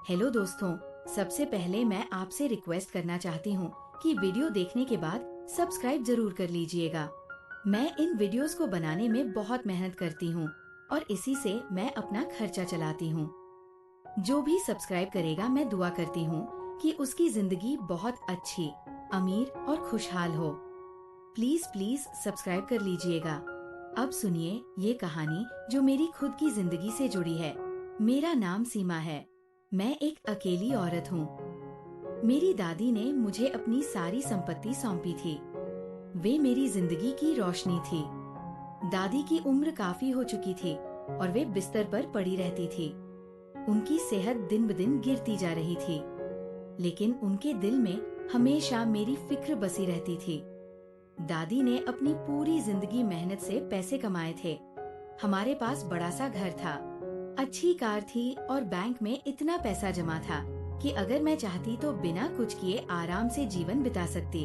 Hello दोस्तों, सबसे पहले मैं आपसे रिक्वेस्ट करना चाहती हूँ कि वीडियो देखने के बाद सब्सक्राइब जरूर कर लीजिएगा। मैं इन वीडियोस को बनाने में बहुत मेहनत करती हूँ और इसी से मैं अपना खर्चा चलाती हूँ। जो भी सब्सक्राइब करेगा मैं दुआ करती हूँ कि उसकी जिंदगी बहुत अच्छी, अमीर और खुशहाल हो। प्लीज प्लीज सब्सक्राइब कर लीजिएगा। अब सुनिए ये कहानी जो मेरी खुद की जिंदगी से जुड़ी है। मेरा नाम सीमा है। मैं एक अकेली औरत हूँ। मेरी दादी ने मुझे अपनी सारी संपत्ति सौंपी थी। वे मेरी जिंदगी की रोशनी थी। दादी की उम्र काफी हो चुकी थी और वे बिस्तर पर पड़ी रहती थी। उनकी सेहत दिन ब दिन गिरती जा रही थी, लेकिन उनके दिल में हमेशा मेरी फिक्र बसी रहती थी। दादी ने अपनी पूरी जिंदगी मेहनत से पैसे कमाए थे। हमारे पास बड़ा सा घर था, अच्छी कार थी और बैंक में इतना पैसा जमा था कि अगर मैं चाहती तो बिना कुछ किए आराम से जीवन बिता सकती।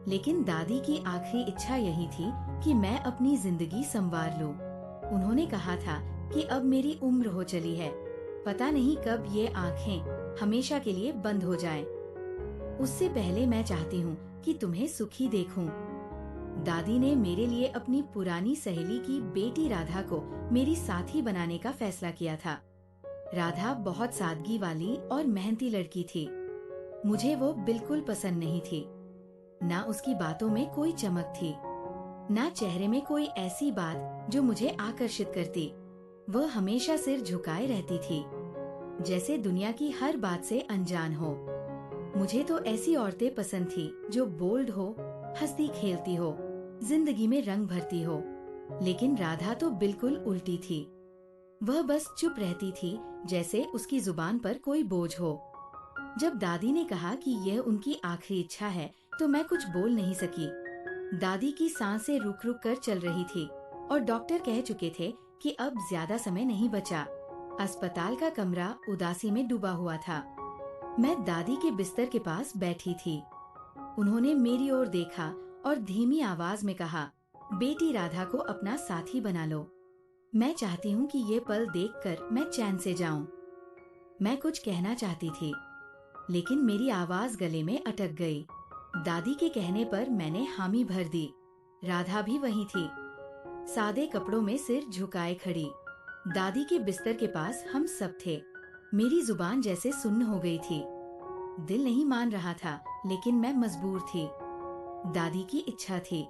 लेकिन दादी की आखिरी इच्छा यही थी कि मैं अपनी जिंदगी संवार लूं। उन्होंने कहा था कि अब मेरी उम्र हो चली है, पता नहीं कब ये आँखें हमेशा के लिए बंद हो जाएं। उससे पहले मैं चाहती हूँ कि तुम्हें सुखी देखूं। दादी ने मेरे लिए अपनी पुरानी सहेली की बेटी राधा को मेरी साथी बनाने का फैसला किया था। राधा बहुत सादगी वाली और मेहनती लड़की थी। मुझे वो बिल्कुल पसंद नहीं थी। ना उसकी बातों में कोई चमक थी, ना चेहरे में कोई ऐसी बात जो मुझे आकर्षित करती। वह हमेशा सिर झुकाए रहती थी, जैसे दुनिया की हर बात से अनजान हो। मुझे तो ऐसी औरतें पसंद थी जो बोल्ड हो, हंसती खेलती हो, जिंदगी में रंग भरती हो। लेकिन राधा तो बिल्कुल उल्टी थी। वह बस चुप रहती थी, जैसे उसकी जुबान पर कोई बोझ हो। जब दादी ने कहा कि यह उनकी आखिरी इच्छा है, तो मैं कुछ बोल नहीं सकी। दादी की सांसें रुक रुक कर चल रही थी और डॉक्टर कह चुके थे कि अब ज्यादा समय नहीं बचा। अस्पताल का कमरा उदासी में डूबा हुआ था। मैं दादी के बिस्तर के पास बैठी थी। उन्होंने मेरी ओर देखा और धीमी आवाज में कहा, बेटी राधा को अपना साथी बना लो। मैं चाहती हूँ कि ये पल देखकर मैं चैन से जाऊं। मैं कुछ कहना चाहती थी, लेकिन मेरी आवाज गले में अटक गई। दादी के कहने पर मैंने हामी भर दी। राधा भी वहीं थी, सादे कपड़ों में सिर झुकाए खड़ी। दादी के बिस्तर के पास हम सब थे। मेरी जुबान जैसे सुन्न हो गई थी। दिल नहीं मान रहा था, लेकिन मैं मजबूर थी। दादी की इच्छा थी।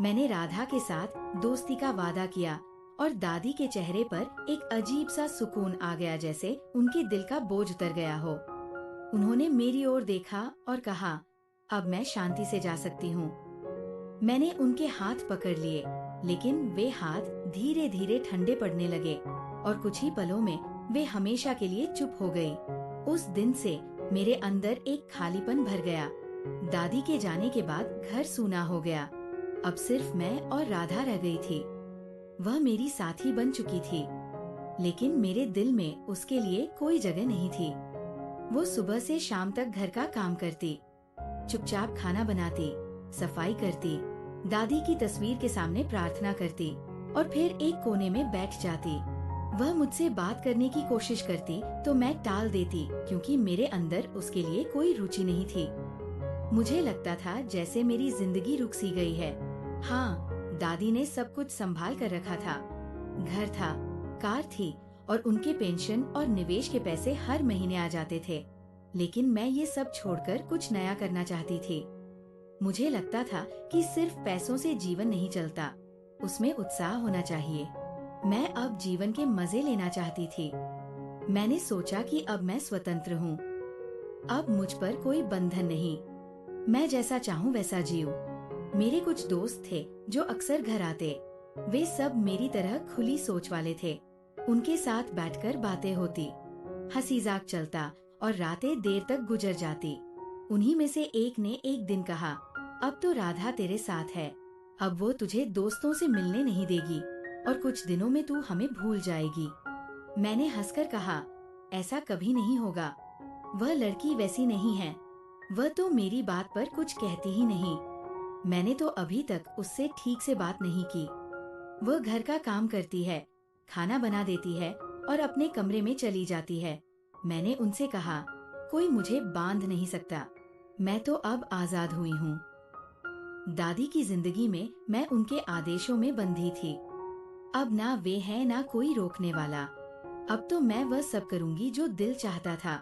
मैंने राधा के साथ दोस्ती का वादा किया और दादी के चेहरे पर एक अजीब सा सुकून आ गया, जैसे उनके दिल का बोझ उतर गया हो। उन्होंने मेरी ओर देखा और कहा, अब मैं शांति से जा सकती हूँ। मैंने उनके हाथ पकड़ लिए, लेकिन वे हाथ धीरे धीरे ठंडे पड़ने लगे और कुछ ही पलों में वे हमेशा के लिए चुप हो गई। उस दिन से मेरे अंदर एक खालीपन भर गया। दादी के जाने के बाद घर सूना हो गया। अब सिर्फ मैं और राधा रह गई थी। वह मेरी साथी बन चुकी थी, लेकिन मेरे दिल में उसके लिए कोई जगह नहीं थी। वो सुबह से शाम तक घर का काम करती, चुपचाप खाना बनाती, सफाई करती, दादी की तस्वीर के सामने प्रार्थना करती और फिर एक कोने में बैठ जाती। वह मुझसे बात करने की कोशिश करती तो मैं टाल देती, क्योंकि मेरे अंदर उसके लिए कोई रुचि नहीं थी। मुझे लगता था जैसे मेरी जिंदगी रुक सी गई है। हाँ, दादी ने सब कुछ संभाल कर रखा था। घर था, कार थी और उनके पेंशन और निवेश के पैसे हर महीने आ जाते थे। लेकिन मैं ये सब छोड़कर कुछ नया करना चाहती थी। मुझे लगता था कि सिर्फ पैसों से जीवन नहीं चलता, उसमें उत्साह होना चाहिए। मैं अब जीवन के मजे लेना चाहती थी। मैंने सोचा कि अब मैं स्वतंत्र हूँ। अब मुझ पर कोई बंधन नहीं। मैं जैसा चाहूँ वैसा जीऊं। मेरे कुछ दोस्त थे जो अक्सर घर आते। वे सब मेरी तरह खुली सोच वाले थे। उनके साथ बैठकर बातें होती, हंसी मजाक चलता और रातें देर तक गुजर जाती। उन्हीं में से एक ने एक दिन कहा, अब तो राधा तेरे साथ है, अब वो तुझे दोस्तों से मिलने नहीं देगी और कुछ दिनों में तू हमें भूल जाएगी। मैंने हंसकर कहा, ऐसा कभी नहीं होगा। वह लड़की वैसी नहीं है। वह तो मेरी बात पर कुछ कहती ही नहीं। मैंने तो अभी तक उससे ठीक से बात नहीं की। वह घर का काम करती है, खाना बना देती है और अपने कमरे में चली जाती है। मैंने उनसे कहा, कोई मुझे बांध नहीं सकता, मैं तो अब आजाद हुई हूँ। दादी की जिंदगी में मैं उनके आदेशों में बंधी थी। अब ना वे हैं ना कोई रोकने वाला। अब तो मैं वह सब करूंगी जो दिल चाहता था।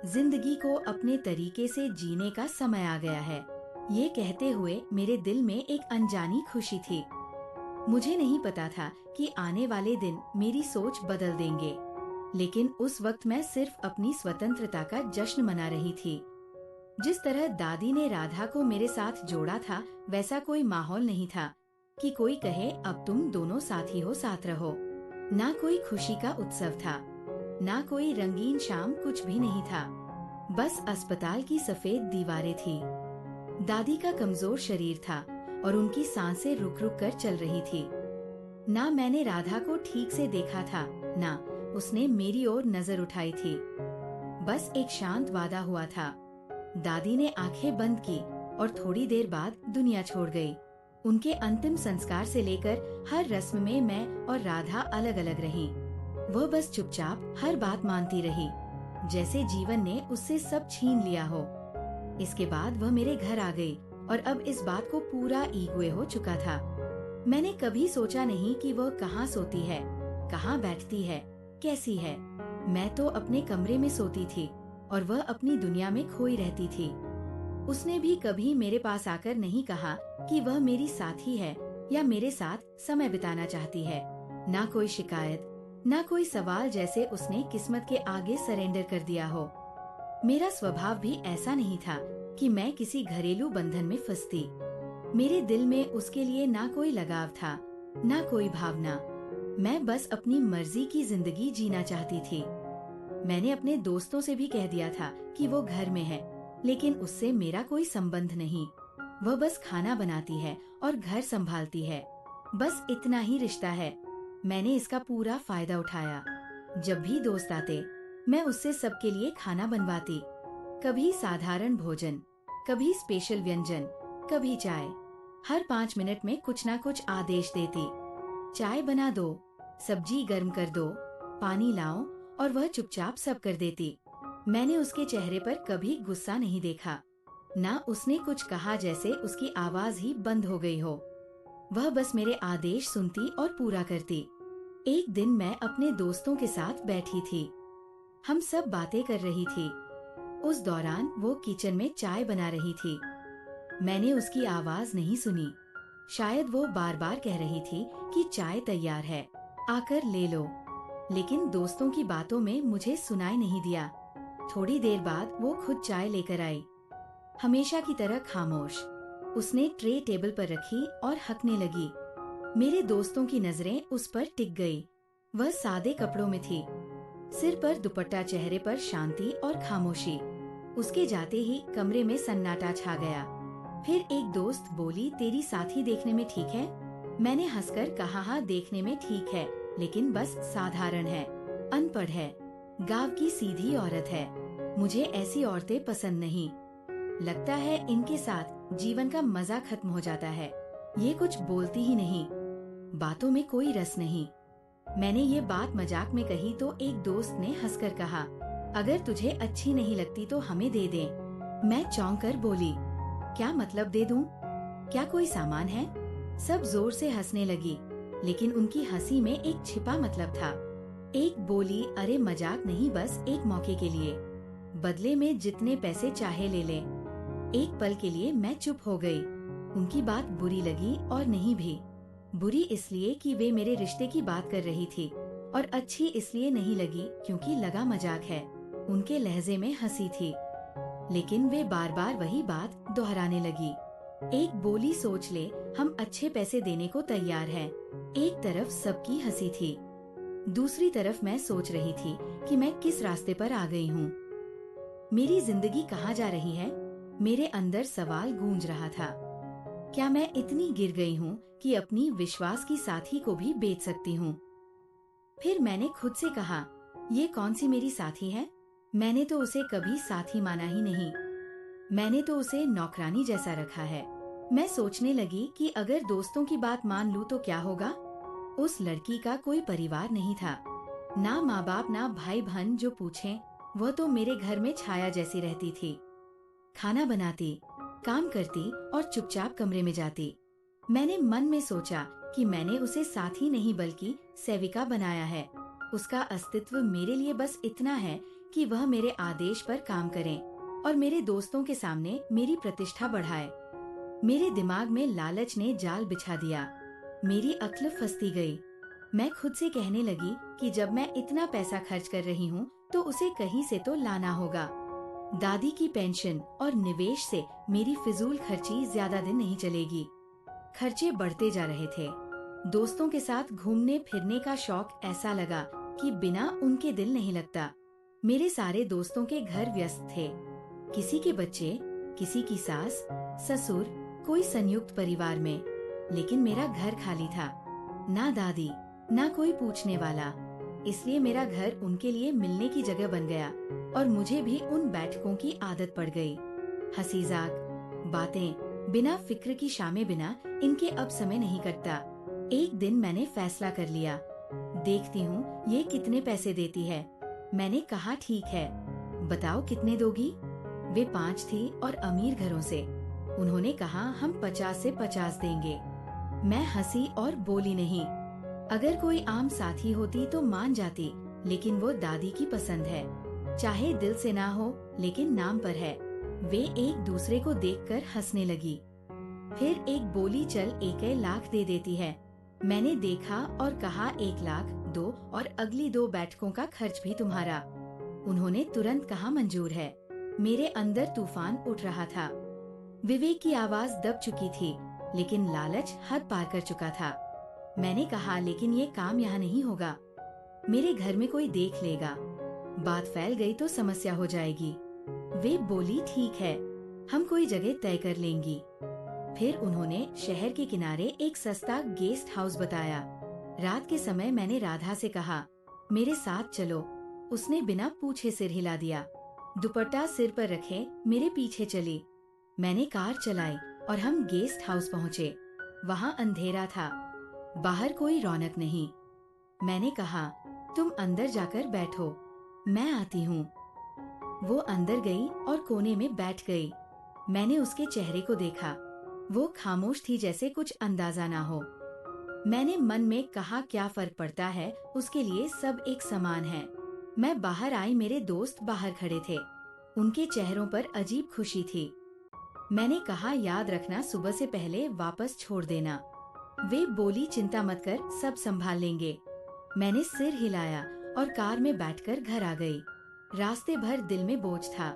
जिंदगी को अपने तरीके से जीने का समय आ गया है। ये कहते हुए मेरे दिल में एक अनजानी खुशी थी। मुझे नहीं पता था कि आने वाले दिन मेरी सोच बदल देंगे, लेकिन उस वक्त मैं सिर्फ अपनी स्वतंत्रता का जश्न मना रही थी। जिस तरह दादी ने राधा को मेरे साथ जोड़ा था, वैसा कोई माहौल नहीं था कि कोई कहे अब तुम दोनों साथी हो, साथ रहो। ना कोई खुशी का उत्सव था, ना कोई रंगीन शाम, कुछ भी नहीं था। बस अस्पताल की सफेद दीवारें थी। दादी का कमजोर शरीर था और उनकी सांसें रुक रुक कर चल रही थी। ना मैंने राधा को ठीक से देखा था, ना उसने मेरी ओर नजर उठाई थी। बस एक शांत वादा हुआ था। दादी ने आंखें बंद की और थोड़ी देर बाद दुनिया छोड़ गई। उनके अंतिम संस्कार से लेकर हर रस्म में मैं और राधा अलग अलग रहीं। वह बस चुपचाप हर बात मानती रही, जैसे जीवन ने उससे सब छीन लिया हो। इसके बाद वह मेरे घर आ गई और अब इस बात को पूरा ईगोए हो चुका था। मैंने कभी सोचा नहीं कि वह कहाँ सोती है, कहाँ बैठती है, कैसी है। मैं तो अपने कमरे में सोती थी और वह अपनी दुनिया में खोई रहती थी। उसने भी कभी मेरे पास आकर नहीं कहा कि वह मेरी साथी है या मेरे साथ समय बिताना चाहती है। ना कोई शिकायत, ना कोई सवाल, जैसे उसने किस्मत के आगे सरेंडर कर दिया हो। मेरा स्वभाव भी ऐसा नहीं था कि मैं किसी घरेलू बंधन में फंसती। मेरे दिल में उसके लिए ना कोई लगाव था, ना कोई भावना। मैं बस अपनी मर्जी की जिंदगी जीना चाहती थी। मैंने अपने दोस्तों से भी कह दिया था कि वो घर में है, लेकिन उससे मेरा कोई संबंध नहीं। वह बस खाना बनाती है और घर संभालती है, बस इतना ही रिश्ता है। मैंने इसका पूरा फायदा उठाया। जब भी दोस्त आते, मैं उससे सबके लिए खाना बनवाती। कभी साधारण भोजन, कभी स्पेशल व्यंजन, कभी चाय। हर 5 मिनट में कुछ ना कुछ आदेश देती। चाय बना दो, सब्जी गर्म कर दो, पानी लाओ, और वह चुपचाप सब कर देती। मैंने उसके चेहरे पर कभी गुस्सा नहीं देखा, ना उसने कुछ कहा जैसे उसकी आवाज ही बंद हो गई हो। वह बस मेरे आदेश सुनती और पूरा करती। एक दिन मैं अपने दोस्तों के साथ बैठी थी। हम सब बातें कर रही थी। उस दौरान वो किचन में चाय बना रही थी। मैंने उसकी आवाज नहीं सुनी। शायद वो बार बार कह रही थी कि चाय तैयार है, आकर ले लो। लेकिन दोस्तों की बातों में मुझे सुनाई नहीं दिया। थोड़ी देर बाद वो खुद चाय लेकर आई, हमेशा की तरह खामोश। उसने ट्रे टेबल पर रखी और हंकने लगी। मेरे दोस्तों की नजरें उस पर टिक गई। वह सादे कपड़ों में थी, सिर पर दुपट्टा, चेहरे पर शांति और खामोशी। उसके जाते ही कमरे में सन्नाटा छा गया। फिर एक दोस्त बोली, तेरी साथी देखने में ठीक है? मैंने हंसकर कहा, हाँ देखने में ठीक है, लेकिन बस साधारण है, अनपढ़ है, गांव की सीधी औरत है। मुझे ऐसी औरतें पसंद नहीं। लगता है इनके साथ जीवन का मजा खत्म हो जाता है। ये कुछ बोलती ही नहीं, बातों में कोई रस नहीं। मैंने ये बात मजाक में कही तो एक दोस्त ने हंसकर कहा, अगर तुझे अच्छी नहीं लगती तो हमें दे दे। मैं चौंक कर बोली, क्या मतलब दे दूं? क्या कोई सामान है? सब जोर से हंसने लगी, लेकिन उनकी हंसी में एक छिपा मतलब था। एक बोली, अरे मजाक नहीं, बस एक मौके के लिए, बदले में जितने पैसे चाहे ले ले। एक पल के लिए मैं चुप हो गई। उनकी बात बुरी लगी और नहीं भी। बुरी इसलिए कि वे मेरे रिश्ते की बात कर रही थी, और अच्छी इसलिए नहीं लगी क्योंकि लगा मजाक है। उनके लहजे में हंसी थी, लेकिन वे बार बार वही बात दोहराने लगी। एक बोली, सोच ले, हम अच्छे पैसे देने को तैयार हैं। एक तरफ सबकी हंसी थी, दूसरी तरफ मैं सोच रही थी कि मैं किस रास्ते पर आ गई हूँ। मेरी जिंदगी कहाँ जा रही है? मेरे अंदर सवाल गूंज रहा था। क्या मैं इतनी गिर गई हूँ कि अपनी विश्वास की साथी को भी बेच सकती हूँ? फिर मैंने खुद से कहा, ये कौन सी मेरी साथी है? मैंने तो उसे कभी साथी माना ही नहीं। मैंने तो उसे नौकरानी जैसा रखा है। मैं सोचने लगी कि अगर दोस्तों की बात मान लूँ तो क्या होगा? उस लड़की का कोई परिवार नहीं था, ना माँ बाप, ना भाई बहन जो पूछें वह तो मेरे घर में छाया जैसी रहती थी। खाना बनाती, काम करती और चुपचाप कमरे में जाती। मैंने मन में सोचा कि मैंने उसे साथी नहीं बल्कि सेविका बनाया है। उसका अस्तित्व मेरे लिए बस इतना है कि वह मेरे आदेश पर काम करे और मेरे दोस्तों के सामने मेरी प्रतिष्ठा बढ़ाए। मेरे दिमाग में लालच ने जाल बिछा दिया। मेरी अक्ल फंसती गई। मैं खुद से कहने लगी कि जब मैं इतना पैसा खर्च कर रही हूँ तो उसे कहीं से तो लाना होगा। दादी की पेंशन और निवेश से मेरी फिजूल खर्ची ज्यादा दिन नहीं चलेगी। खर्चे बढ़ते जा रहे थे। दोस्तों के साथ घूमने फिरने का शौक ऐसा लगा कि बिना उनके दिल नहीं लगता। मेरे सारे दोस्तों के घर व्यस्त थे। किसी के बच्चे, किसी की सास, ससुर, कोई संयुक्त परिवार में, लेकिन मेरा घर खाली था। ना दादी, ना कोई पूछने वाला। इसलिए मेरा घर उनके लिए मिलने की जगह बन गया और मुझे भी उन बैठकों की आदत पड़ गई। हंसी-मजाक, बातें, बिना फिक्र की शामें बिना इनके अब समय नहीं कटता। एक दिन मैंने फैसला कर लिया, देखती हूँ ये कितने पैसे देती है। मैंने कहा ठीक है, बताओ कितने दोगी? वे 5 थी और अमीर घरों से। उन्होंने कहा हम 50 से 50 देंगे। मैं हंसी और बोली नहीं। अगर कोई आम साथी होती तो मान जाती, लेकिन वो दादी की पसंद है। चाहे दिल से ना हो, लेकिन नाम पर है। वे एक दूसरे को देखकर हंसने लगी। फिर एक बोली, चल 1 लाख दे देती है। मैंने देखा और कहा 1 लाख दो और अगली 2 बैठकों का खर्च भी तुम्हारा। उन्होंने तुरंत कहा मंजूर है। मेरे अंदर तूफान उठ रहा था। विवेक की आवाज दब चुकी थी, लेकिन लालच हद पार कर चुका था। मैंने कहा लेकिन ये काम यहाँ नहीं होगा। मेरे घर में कोई देख लेगा, बात फैल गई तो समस्या हो जाएगी। वे बोली ठीक है, हम कोई जगह तय कर लेंगी। फिर उन्होंने शहर के किनारे एक सस्ता गेस्ट हाउस बताया। रात के समय मैंने राधा से कहा मेरे साथ चलो। उसने बिना पूछे सिर हिला दिया। दुपट्टा सिर पर रखे मेरे पीछे चली। मैंने कार चलाई और हम गेस्ट हाउस पहुँचे। वहाँ अंधेरा था, बाहर कोई रौनक नहीं। मैंने कहा तुम अंदर जाकर बैठो, मैं आती हूँ। वो अंदर गई और कोने में बैठ गई। मैंने उसके चेहरे को देखा। वो खामोश थी, जैसे कुछ अंदाजा ना हो। मैंने मन में कहा क्या फर्क पड़ता है, उसके लिए सब एक समान है। मैं बाहर आई, मेरे दोस्त बाहर खड़े थे। उनके चेहरों पर अजीब खुशी थी। मैंने कहा याद रखना, सुबह से पहले वापस छोड़ देना। वे बोली चिंता मत कर, सब संभाल लेंगे। मैंने सिर हिलाया और कार में बैठकर घर आ गई। रास्ते भर दिल में बोझ था,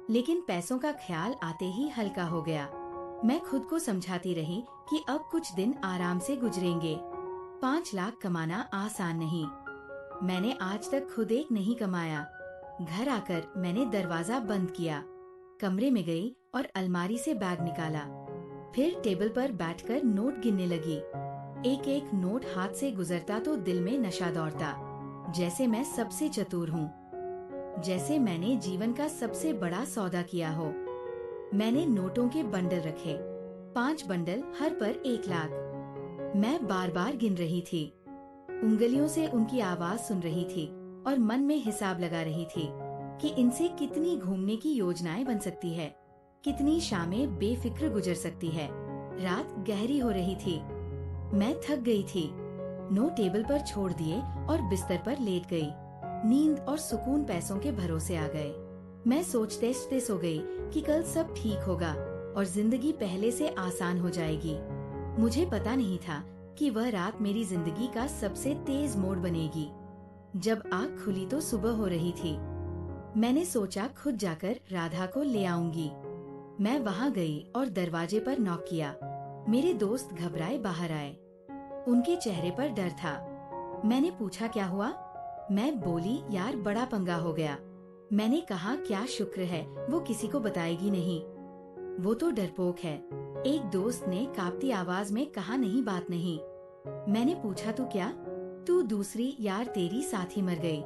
लेकिन पैसों का ख्याल आते ही हल्का हो गया। मैं खुद को समझाती रही कि अब कुछ दिन आराम से गुजरेंगे। 5 लाख कमाना आसान नहीं। मैंने आज तक खुद एक नहीं कमाया। घर आकर मैंने दरवाजा बंद किया, कमरे में गई और अलमारी से बैग निकाला। फिर टेबल पर बैठकर नोट गिनने लगी। एक एक नोट हाथ से गुजरता तो दिल में नशा दौड़ता, जैसे मैं सबसे चतुर हूँ, जैसे मैंने जीवन का सबसे बड़ा सौदा किया हो। मैंने नोटों के बंडल रखे, 5 बंडल, हर पर 1 लाख। मैं बार बार गिन रही थी, उंगलियों से उनकी आवाज सुन रही थी और मन में हिसाब लगा रही थी कि इनसे कितनी घूमने की योजनाएं बन सकती है, कितनी शामें बेफिक्र गुजर सकती है। रात गहरी हो रही थी, मैं थक गई थी। नोट टेबल पर छोड़ दिए और बिस्तर पर लेट गई। नींद और सुकून पैसों के भरोसे आ गए। मैं सोचते सो गई कि कल सब ठीक होगा और जिंदगी पहले से आसान हो जाएगी। मुझे पता नहीं था कि वह रात मेरी जिंदगी का सबसे तेज मोड़ बनेगी। जब आँख खुली तो सुबह हो रही थी। मैंने सोचा खुद जाकर राधा को ले आऊंगी। मैं वहाँ गई और दरवाजे पर नॉक किया। मेरे दोस्त घबराए बाहर आए। उनके चेहरे पर डर था। मैंने पूछा क्या हुआ? मैं बोली यार बड़ा पंगा हो गया। मैंने कहा क्या शुक्र है वो किसी को बताएगी नहीं, वो तो डरपोक है। एक दोस्त ने कांपती आवाज में कहा नहीं बात नहीं। मैंने पूछा तो क्या? तू दूसरी, यार तेरी साथी मर गई।